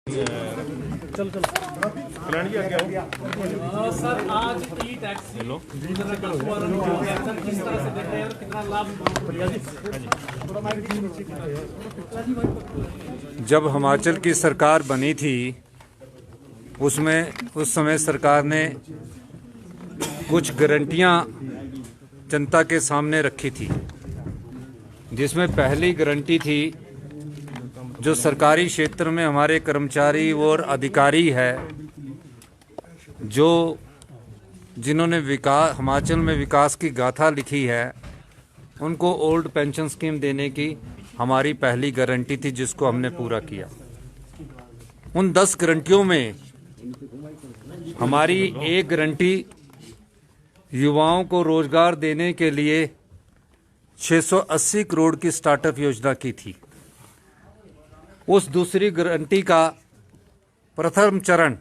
चल चल सर, आज ई टैक्सी किस तरह से देख रहे हैं और कितना लाभ? जब हिमाचल की सरकार बनी थी उस समय सरकार ने कुछ गारंटियां जनता के सामने रखी थी, जिसमें पहली गारंटी थी जो सरकारी क्षेत्र में हमारे कर्मचारी और अधिकारी है जिन्होंने हिमाचल में विकास की गाथा लिखी है, उनको ओल्ड पेंशन स्कीम देने की हमारी पहली गारंटी थी, जिसको हमने पूरा किया। उन 10 गारंटियों में हमारी एक गारंटी युवाओं को रोजगार देने के लिए 680 करोड़ की स्टार्टअप योजना की थी। उस दूसरी गारंटी का प्रथम चरण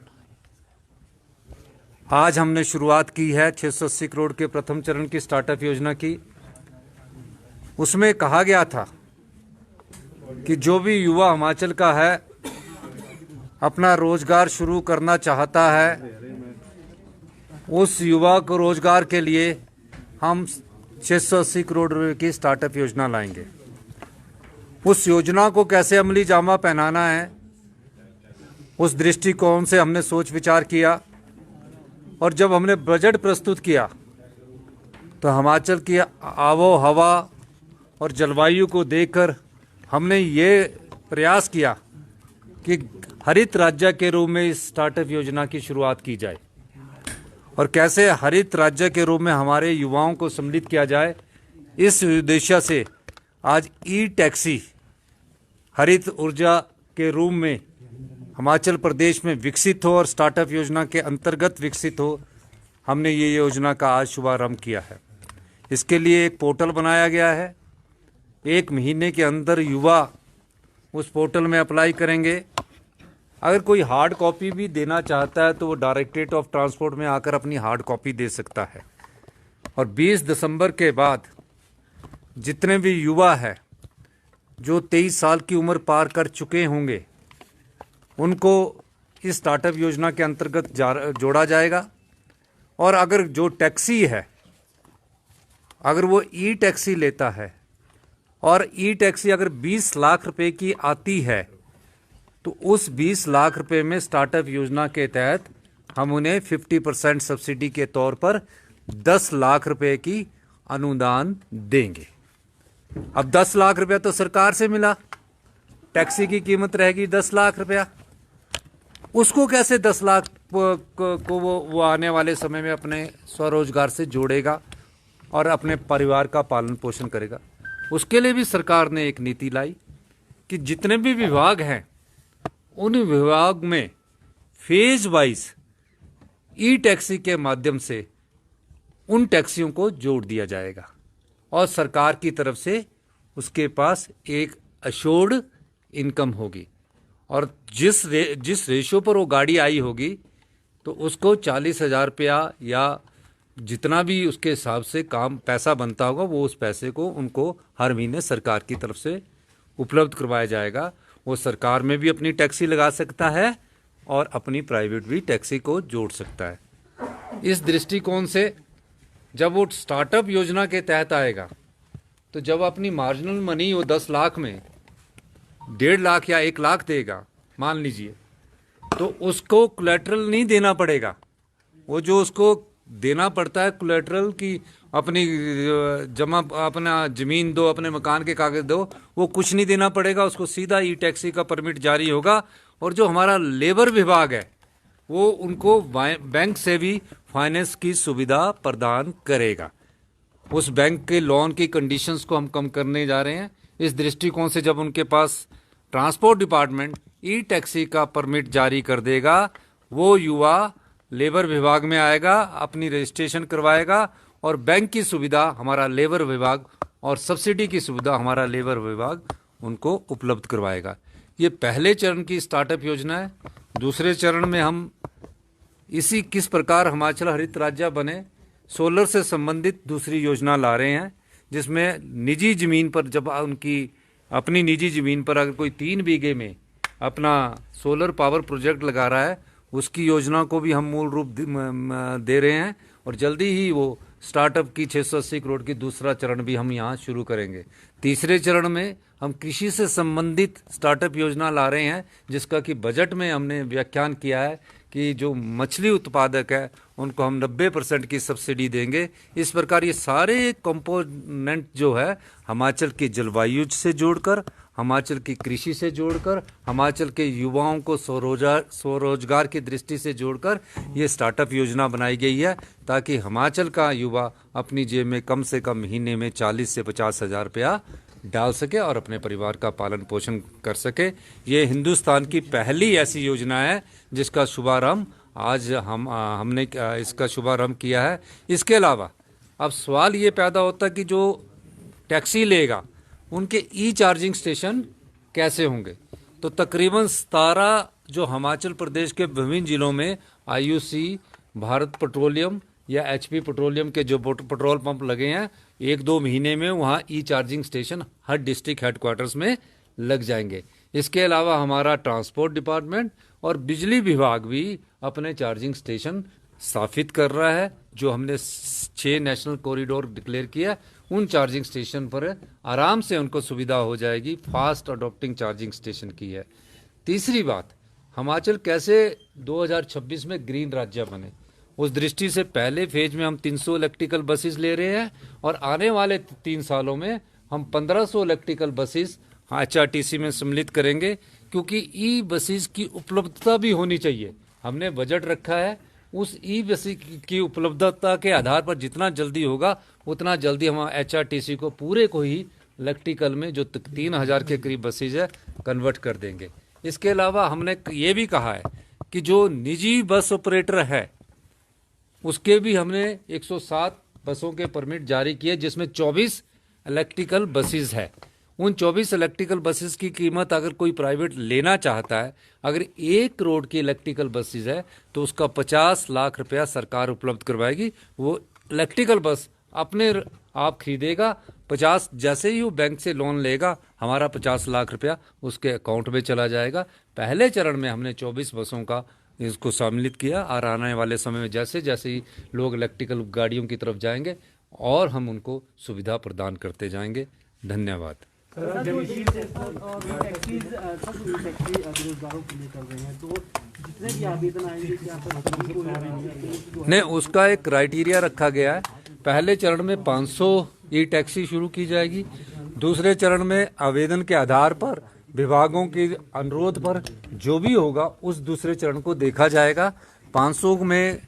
आज हमने शुरुआत की है, 680 करोड़ के प्रथम चरण की स्टार्टअप योजना की। उसमें कहा गया था कि जो भी युवा हिमाचल का है, अपना रोजगार शुरू करना चाहता है, उस युवा को रोजगार के लिए हम 680 करोड़ रुपए की स्टार्टअप योजना लाएंगे। उस योजना को कैसे अमली जामा पहनाना है, उस दृष्टिकोण से हमने सोच विचार किया। और जब हमने बजट प्रस्तुत किया तो हिमाचल की आबो हवा और जलवायु को देखकर हमने ये प्रयास किया कि हरित राज्य के रूप में इस स्टार्टअप योजना की शुरुआत की जाए और कैसे हरित राज्य के रूप में हमारे युवाओं को सम्मिलित किया जाए। इस उद्देश्य से आज ई टैक्सी हरित ऊर्जा के रूप में हिमाचल प्रदेश में विकसित हो और स्टार्टअप योजना के अंतर्गत विकसित हो, हमने ये योजना का आज शुभारंभ किया है। इसके लिए एक पोर्टल बनाया गया है। 1 महीने के अंदर युवा उस पोर्टल में अप्लाई करेंगे। अगर कोई हार्ड कॉपी भी देना चाहता है तो वो डायरेक्टरेट ऑफ ट्रांसपोर्ट में आकर अपनी हार्ड कॉपी दे सकता है। और 20 दिसंबर के बाद जितने भी युवा हैं जो 23 साल की उम्र पार कर चुके होंगे, उनको इस स्टार्टअप योजना के अंतर्गत जोड़ा जाएगा। और अगर जो टैक्सी है, अगर वो ई टैक्सी लेता है और ई टैक्सी अगर 20 लाख रुपए की आती है, तो उस 20 लाख रुपए में स्टार्टअप योजना के तहत हम उन्हें 50% सब्सिडी के तौर पर 10 लाख रुपए की अनुदान देंगे। अब 10 लाख रुपया तो सरकार से मिला, टैक्सी की कीमत रहेगी 10 लाख रुपया। उसको कैसे 10 लाख को वो आने वाले समय में अपने स्वरोजगार से जोड़ेगा और अपने परिवार का पालन पोषण करेगा। उसके लिए भी सरकार ने एक नीति लाई कि जितने भी विभाग हैं, उन विभाग में फेज वाइज ई टैक्सी के माध्यम से उन टैक्सियों को जोड़ दिया जाएगा और सरकार की तरफ से उसके पास एक अश्योर्ड इनकम होगी। और जिस रेशो पर वो गाड़ी आई होगी, तो उसको 40,000 रुपया या जितना भी उसके हिसाब से पैसा बनता होगा, वो उस पैसे को उनको हर महीने सरकार की तरफ से उपलब्ध करवाया जाएगा। वो सरकार में भी अपनी टैक्सी लगा सकता है और अपनी प्राइवेट भी टैक्सी को जोड़ सकता है। इस दृष्टिकोण से जब वो स्टार्टअप योजना के तहत आएगा, तो जब अपनी मार्जिनल मनी वो 10 लाख में 1.5 लाख या 1 लाख देगा मान लीजिए, तो उसको कोलैटरल नहीं देना पड़ेगा। वो जो उसको देना पड़ता है कोलैटरल की अपनी अपना ज़मीन दो, अपने मकान के कागज़ दो, वो कुछ नहीं देना पड़ेगा। उसको सीधा ई टैक्सी का परमिट जारी होगा। और जो हमारा लेबर विभाग है, वो उनको बैंक से भी फाइनेंस की सुविधा प्रदान करेगा। उस बैंक के लोन की कंडीशंस को हम कम करने जा रहे हैं। इस दृष्टिकोण से जब उनके पास ट्रांसपोर्ट डिपार्टमेंट ई टैक्सी का परमिट जारी कर देगा, वो युवा लेबर विभाग में आएगा, अपनी रजिस्ट्रेशन करवाएगा और बैंक की सुविधा हमारा लेबर विभाग और सब्सिडी की सुविधा हमारा लेबर विभाग उनको उपलब्ध करवाएगा। ये पहले चरण की स्टार्टअप योजना है। दूसरे चरण में हम किस प्रकार हिमाचल हरित राज्य बने, सोलर से संबंधित दूसरी योजना ला रहे हैं, जिसमें निजी ज़मीन पर जब उनकी अपनी निजी ज़मीन पर अगर कोई 3 बीघे में अपना सोलर पावर प्रोजेक्ट लगा रहा है, उसकी योजना को भी हम मूल रूप दे रहे हैं और जल्दी ही वो स्टार्टअप की 680 करोड़ की दूसरा चरण भी हम यहाँ शुरू करेंगे। तीसरे चरण में हम कृषि से संबंधित स्टार्टअप योजना ला रहे हैं, जिसका कि बजट में हमने व्याख्यान किया है कि जो मछली उत्पादक है उनको हम 90% की सब्सिडी देंगे। इस प्रकार ये सारे कंपोनेंट जो है हिमाचल की जलवायु से जोड़कर, हिमाचल की कृषि से जोड़कर, हिमाचल के युवाओं को स्वरोजगार की दृष्टि से जोड़कर ये स्टार्टअप योजना बनाई गई है, ताकि हिमाचल का युवा अपनी जेब में कम से कम महीने में 40 से 50 हज़ार रुपया डाल सके और अपने परिवार का पालन पोषण कर सके। ये हिंदुस्तान की पहली ऐसी योजना है जिसका शुभारंभ आज हमने इसका शुभारंभ किया है। इसके अलावा अब सवाल ये पैदा होता है कि जो टैक्सी लेगा उनके ई चार्जिंग स्टेशन कैसे होंगे। तो तकरीबन 17 जो हिमाचल प्रदेश के विभिन्न जिलों में आईयूसी, भारत पेट्रोलियम या एचपी पेट्रोलियम के जो पेट्रोल पंप लगे हैं, 1-2 महीने में वहाँ ई चार्जिंग स्टेशन हर डिस्ट्रिक्ट हेडक्वार्टर्स में लग जाएंगे। इसके अलावा हमारा ट्रांसपोर्ट डिपार्टमेंट और बिजली विभाग भी अपने चार्जिंग स्टेशन स्थापित कर रहा है। जो हमने 6 नेशनल कॉरिडोर डिक्लेयर किया, उन चार्जिंग स्टेशन पर आराम से उनको सुविधा हो जाएगी। फास्ट अडॉप्टिंग चार्जिंग स्टेशन की है। तीसरी बात, हिमाचल कैसे 2026 में ग्रीन राज्य बने, उस दृष्टि से पहले फेज में हम 300 इलेक्ट्रिकल बसेस ले रहे हैं और आने वाले 3 सालों में हम 1500 इलेक्ट्रिकल बसेस HRTC में सम्मिलित करेंगे, क्योंकि ई बसेस की उपलब्धता भी होनी चाहिए। हमने बजट रखा है, उस ई बसेस की उपलब्धता के आधार पर जितना जल्दी होगा उतना जल्दी हम HRTC को पूरे को ही इलेक्ट्रिकल में जो 3000 के करीब बसेज है कन्वर्ट कर देंगे। इसके अलावा हमने ये भी कहा है कि जो निजी बस ऑपरेटर है उसके भी हमने 107 बसों के परमिट जारी किए, जिसमें 24 इलेक्ट्रिकल बसेस है। उन 24 इलेक्ट्रिकल बसेस की कीमत अगर कोई प्राइवेट लेना चाहता है, अगर 1 करोड़ की इलेक्ट्रिकल बसेस है तो उसका 50 लाख रुपया सरकार उपलब्ध करवाएगी। वो इलेक्ट्रिकल बस अपने आप खरीदेगा, 50 जैसे ही वो बैंक से लोन लेगा हमारा 50 लाख रुपया उसके अकाउंट में चला जाएगा। पहले चरण में हमने 24 बसों का इसको सम्मिलित किया और आने वाले समय में जैसे जैसे ही लोग इलेक्ट्रिकल गाड़ियों की तरफ जाएंगे और हम उनको सुविधा प्रदान करते जाएंगे। धन्यवाद। नहीं, उसका एक क्राइटेरिया रखा गया है। पहले चरण में 500 ई टैक्सी शुरू की जाएगी। दूसरे चरण में आवेदन के आधार पर विभागों के अनुरोध पर जो भी होगा उस दूसरे चरण को देखा जाएगा। 500 में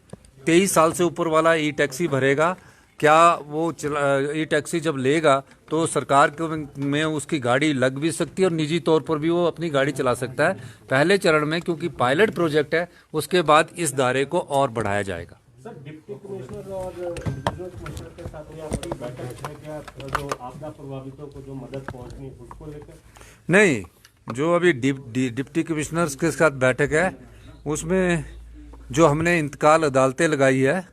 23 साल से ऊपर वाला ई टैक्सी भरेगा। क्या वो ई टैक्सी जब लेगा तो सरकार में उसकी गाड़ी लग भी सकती है और निजी तौर पर भी वो अपनी गाड़ी चला सकता है। पहले चरण में क्योंकि पायलट प्रोजेक्ट है, उसके बाद इस दायरे को और बढ़ाया जाएगा। सर, डिप्टी कमिश्नर और डिविजनल कमिश्नर के साथ ये आपकी बैठक है क्या, जो आपदा प्रभावितों को जो मदद पहुंचनी है उसको लेकर? नहीं, जो अभी डिप्टी कमिश्नर्स के साथ बैठक है उसमें जो हमने इंतकाल अदालतें लगाई है,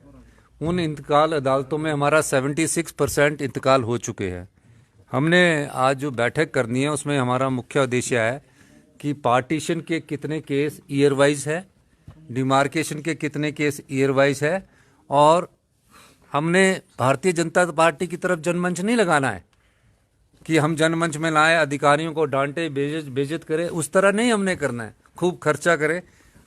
उन इंतकाल अदालतों में हमारा 76% इंतकाल हो चुके हैं। हमने आज जो बैठक करनी है उसमें हमारा मुख्य उद्देश्य है कि पार्टीशन के कितने केस ईयर वाइज है, डिमार्केशन के कितने केस ईयर वाइज है, और हमने भारतीय जनता पार्टी की तरफ जनमंच नहीं लगाना है कि हम जनमंच में लाए अधिकारियों को डांटे बेइज्जत करें, उस तरह नहीं हमने करना है, खूब खर्चा करें।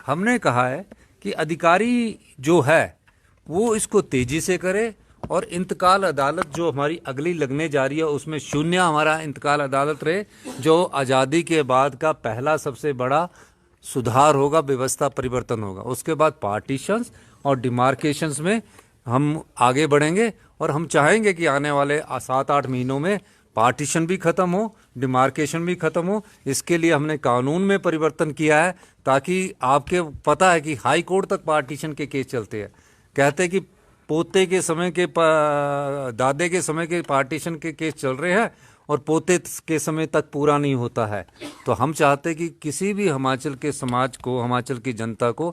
हमने कहा है कि अधिकारी जो है वो इसको तेजी से करे और इंतकाल अदालत जो हमारी अगली लगने जा रही है उसमें 0 हमारा इंतकाल अदालत रहे, जो आज़ादी के बाद का पहला सबसे बड़ा सुधार होगा, व्यवस्था परिवर्तन होगा। उसके बाद पार्टीशंस और डिमार्केशंस में हम आगे बढ़ेंगे और हम चाहेंगे कि आने वाले 7-8 महीनों में पार्टीशन भी खत्म हो, डिमार्केशन भी खत्म हो। इसके लिए हमने कानून में परिवर्तन किया है ताकि आपके पता है कि हाई कोर्ट तक पार्टीशन के केस चलते हैं। कहते हैं कि पोते के समय के दादे के समय के पार्टीशन के केस चल रहे हैं और पोते के समय तक पूरा नहीं होता है। तो हम चाहते हैं कि किसी भी हिमाचल के समाज को, हिमाचल की जनता को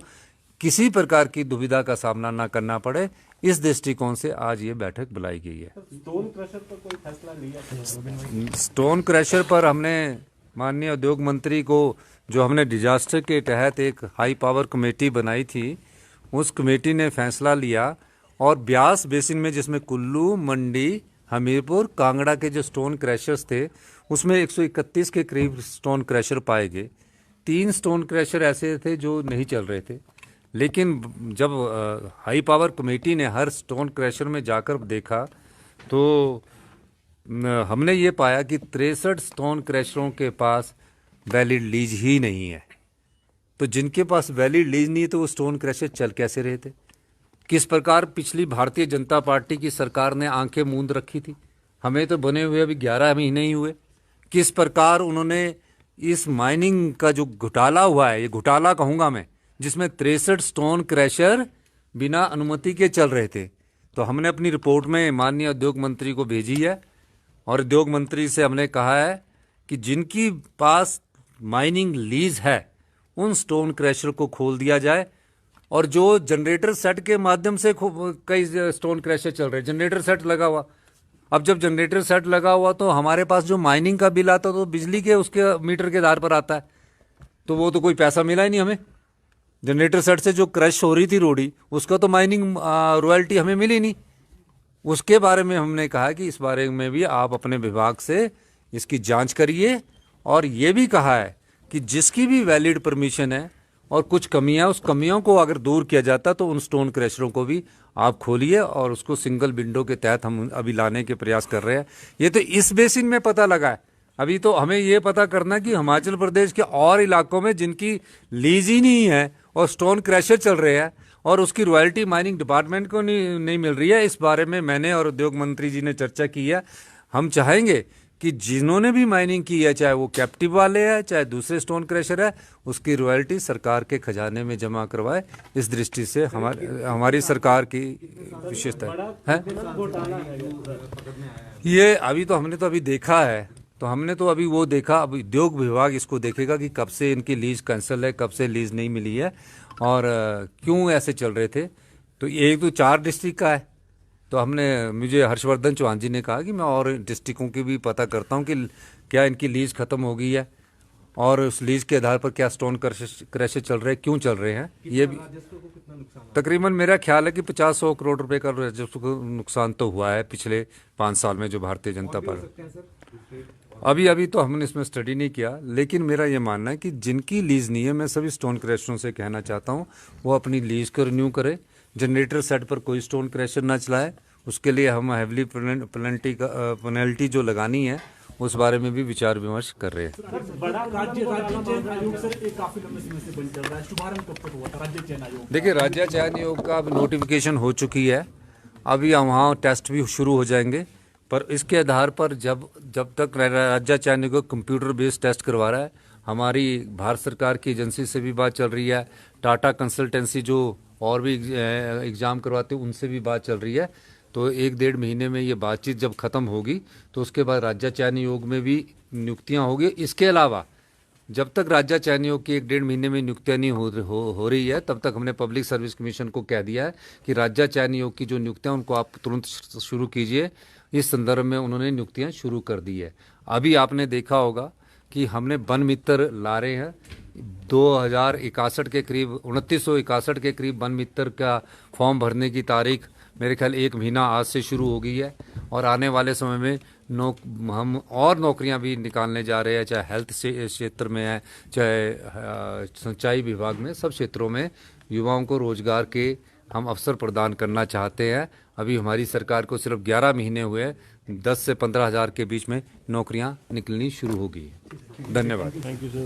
किसी प्रकार की दुविधा का सामना ना करना पड़े, इस दृष्टिकोण से आज ये बैठक बुलाई गई है। स्टोन क्रशर पर कोई फैसला लिया? स्टोन क्रशर पर हमने माननीय उद्योग मंत्री को जो हमने डिजास्टर के तहत एक हाई पावर कमेटी बनाई थी, उस कमेटी ने फैसला लिया और ब्यास बेसिन में जिसमें कुल्लू, मंडी, हमीरपुर, कांगड़ा के जो स्टोन क्रैशर्स थे उसमें 131 के करीब स्टोन क्रैशर पाए गए। 3 स्टोन क्रैशर ऐसे थे जो नहीं चल रहे थे, लेकिन जब हाई पावर कमेटी ने हर स्टोन क्रैशर में जाकर देखा तो हमने ये पाया कि 63 स्टोन क्रैशरों के पास वैलिड लीज ही नहीं है। तो जिनके पास वैलिड लीज नहीं है तो वो स्टोन क्रैशर चल कैसे रहे थे? किस प्रकार पिछली भारतीय जनता पार्टी की सरकार ने आंखें मूंद रखी थी? हमें तो बने हुए अभी 11 महीने ही हुए। किस प्रकार उन्होंने इस माइनिंग का जो घोटाला हुआ है, ये घोटाला कहूँगा मैं, जिसमें 63 स्टोन क्रैशर बिना अनुमति के चल रहे थे, तो हमने अपनी रिपोर्ट में माननीय उद्योग मंत्री को भेजी है और उद्योग मंत्री से हमने कहा है कि जिनकी पास माइनिंग लीज है उन स्टोन क्रैशर को खोल दिया जाए। और जो जनरेटर सेट के माध्यम से कई स्टोन क्रैशर चल रहे हैं, जनरेटर सेट लगा हुआ, अब जब जनरेटर सेट लगा हुआ तो हमारे पास जो माइनिंग का बिल आता तो बिजली के उसके मीटर के आधार पर आता है, तो वो तो कोई पैसा मिला ही नहीं हमें। जनरेटर सेट से जो क्रश हो रही थी रोडी, उसका तो माइनिंग रॉयल्टी हमें मिली नहीं। उसके बारे में हमने कहा कि इस बारे में भी आप अपने विभाग से इसकी जांच करिए, और ये भी कहा है कि जिसकी भी वैलिड परमिशन है और कुछ कमियां, उस कमियों को अगर दूर किया जाता तो उन स्टोन क्रैशरों को भी आप खोलिए और उसको सिंगल विंडो के तहत हम अभी लाने के प्रयास कर रहे हैं। ये तो इस बेसिन में पता लगा है, अभी तो हमें ये पता करना कि हिमाचल प्रदेश के और इलाकों में जिनकी लीज ही नहीं है और स्टोन क्रैशर चल रहे हैं और उसकी रॉयल्टी माइनिंग डिपार्टमेंट को नहीं मिल रही है। इस बारे में मैंने और उद्योग मंत्री जी ने चर्चा की है। हम चाहेंगे कि जिन्होंने भी माइनिंग की है, चाहे वो कैप्टिव वाले हैं चाहे दूसरे स्टोन क्रैशर है, उसकी रॉयल्टी सरकार के खजाने में जमा करवाए। इस दृष्टि से हमारी सरकार की विशेषता है। ये अभी तो हमने तो अभी देखा है, तो हमने तो अभी वो देखा, अब उद्योग विभाग इसको देखेगा कि कब से इनकी लीज कैंसिल है, कब से लीज नहीं मिली है और क्यों ऐसे चल रहे थे। तो एक तो 4 डिस्ट्रिक्ट का है, तो मुझे हर्षवर्धन चौहान जी ने कहा कि मैं और डिस्ट्रिक्टों की भी पता करता हूं कि क्या इनकी लीज खत्म हो गई है और उस लीज के आधार पर क्या स्टोन क्रैशर चल रहे हैं, क्यों चल रहे हैं। ये भी तकरीबन मेरा ख्याल है कि 50-100 करोड़ रुपए का राजस्व को नुकसान तो हुआ है पिछले 5 साल में जो भारतीय जनता पार्टी। अभी तो हमने इसमें स्टडी नहीं किया, लेकिन मेरा ये मानना है कि जिनकी लीज नहीं है, मैं सभी स्टोन क्रैशरों से कहना चाहता हूँ वो अपनी लीज को रिन्यू करे। जनरेटर सेट पर कोई स्टोन क्रैशर ना चलाए, उसके लिए हम हैवली पेनल्टी जो लगानी है उस बारे में भी विचार विमर्श कर रहे हैं। बड़ा राज्य चयन आयोग सर काफी लंबे समय से बंद चल रहा है, शुभारंभ कब तक हुआ था राज्य चयन आयोग? देखिए, राज्य चयन आयोग का अब नोटिफिकेशन हो चुकी है, अभी वहाँ टेस्ट भी शुरू हो जाएंगे, पर इसके आधार पर जब तक राज्य चयन आयोग कंप्यूटर बेस्ड टेस्ट करवा रहा है, हमारी भारत सरकार की एजेंसी से भी बात चल रही है, टाटा कंसल्टेंसी जो और भी एग्ज़ाम करवाते हैं उनसे भी बात चल रही है। तो 1-1.5 महीने में ये बातचीत जब ख़त्म होगी तो उसके बाद राज्य चयन आयोग में भी नियुक्तियां होगी। इसके अलावा जब तक राज्य चयन आयोग की 1-1.5 महीने में नियुक्तियां नहीं हो रही है, तब तक हमने पब्लिक सर्विस कमीशन को कह दिया है कि राज्य चयन आयोग की जो नियुक्तियां उनको आप तुरंत शुरू कीजिए। इस संदर्भ में उन्होंने नियुक्तियाँ शुरू कर दी है। अभी आपने देखा होगा कि हमने वन मित्र ला रहे हैं, 2061 के करीब 2961 के करीब वन मित्र का फॉर्म भरने की तारीख मेरे ख्याल 1 महीना आज से शुरू हो गई है और आने वाले समय में हम और नौकरियां भी निकालने जा रहे हैं, चाहे हेल्थ क्षेत्र में है चाहे सिंचाई विभाग में, सब क्षेत्रों में युवाओं को रोजगार के हम अवसर प्रदान करना चाहते हैं। अभी हमारी सरकार को सिर्फ 11 महीने हुए हैं, 10 से 15 हज़ार के बीच में नौकरियां निकलनी शुरू हो गई। धन्यवाद। Thank you sir.